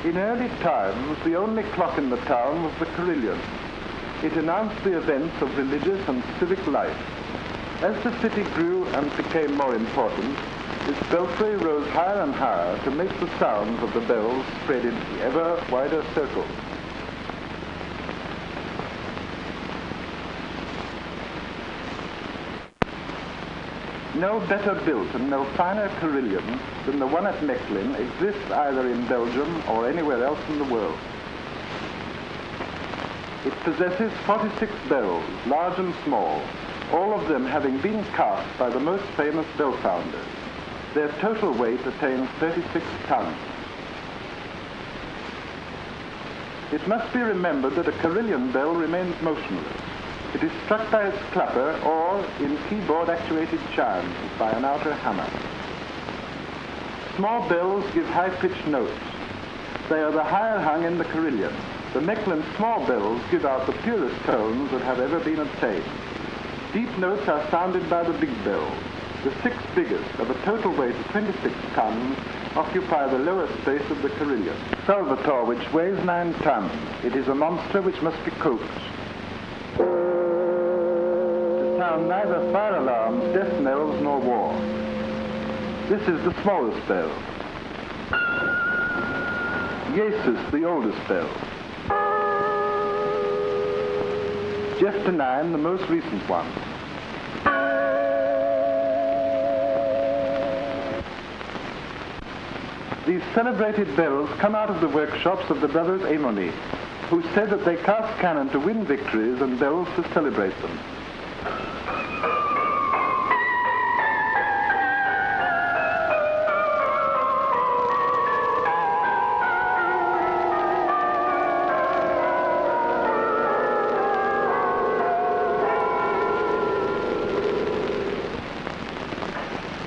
In early times, the only clock in the town was the Carillon. It announced the events of religious and civic life. As the city grew and became more important, its belfry rose higher and higher to make the sounds of the bells spread into ever wider circles. No better built and no finer carillon than the one at Mechlin exists either in Belgium or anywhere else in the world. It possesses 46 bells, large and small, all of them having been cast by the most famous bell founders. Their total weight attains 36 tons. It must be remembered that a carillon bell remains motionless. It is struck by its clapper or in keyboard-actuated chimes by an outer hammer. Small bells give high-pitched notes. They are the higher hung in the carillon. The Mechlin small bells give out the purest tones that have ever been obtained. Deep notes are sounded by the big bells. The six biggest, of a total weight of 26 tons, occupy the lower space of the carillon. Salvator, which weighs 9 tons. It is a monster which must be coaxed. Sound neither fire alarms, death knells, nor war. This is the smallest bell. Jesus, the oldest bell. Jephthah 9, the most recent one. These celebrated bells come out of the workshops of the brothers Amoni, who said that they cast cannon to win victories and bells to celebrate them.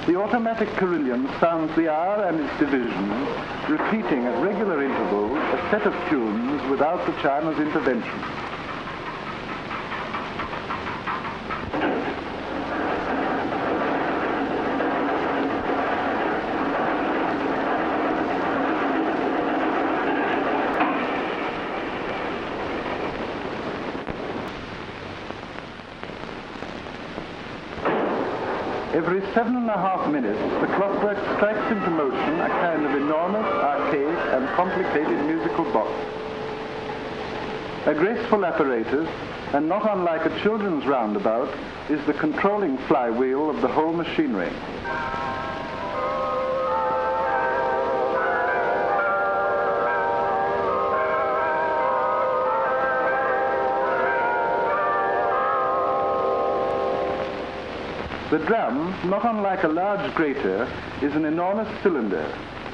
The automatic carillon sounds the hour and its divisions, repeating at regular intervals a set of tunes without the chimer's intervention. Every 7.5 minutes, the clockwork strikes into motion a kind of enormous, archaic, and complicated musical box. A graceful apparatus, and not unlike a children's roundabout, is the controlling flywheel of the whole machinery. The drum, not unlike a large grater, is an enormous cylinder,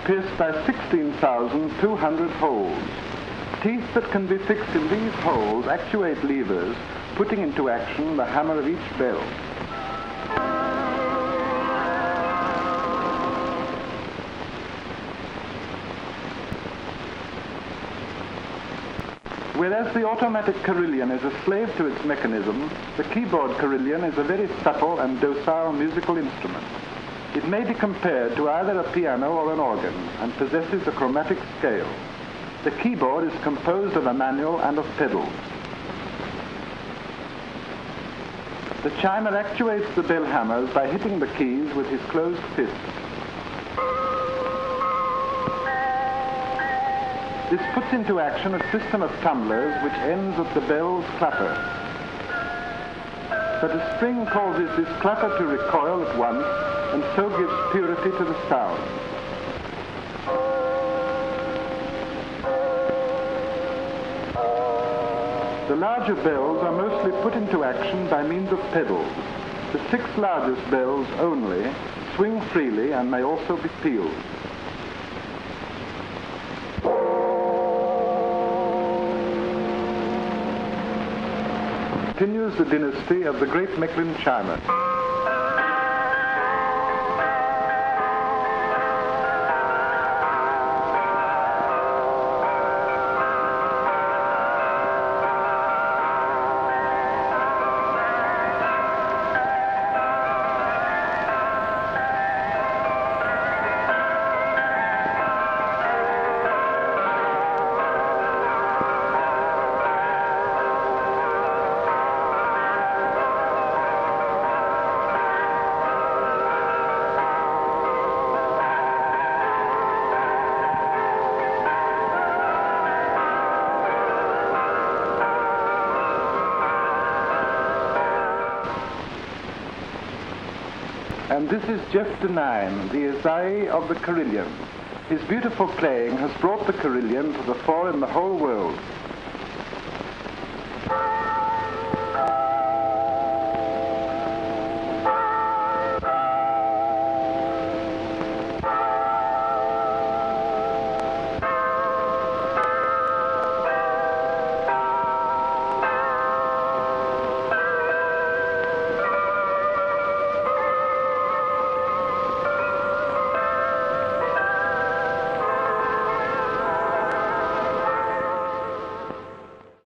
pierced by 16,200 holes. Teeth that can be fixed in these holes actuate levers, putting into action the hammer of each bell. Whereas the automatic carillon is a slave to its mechanism, the keyboard carillon is a very subtle and docile musical instrument. It may be compared to either a piano or an organ and possesses a chromatic scale. The keyboard is composed of a manual and of pedals. The chimer actuates the bell hammers by hitting the keys with his closed fist. This puts into action a system of tumblers which ends at the bell's clapper. But a spring causes this clapper to recoil at once and so gives purity to the sound. The larger bells are mostly put into action by means of pedals. The 6 largest bells only swing freely and may also be pealed. Continues the dynasty of the great Mechlin chimer. And this is Jeff Denine, the Isai of the Carillon. His beautiful playing has brought the Carillon to the fore in the whole world.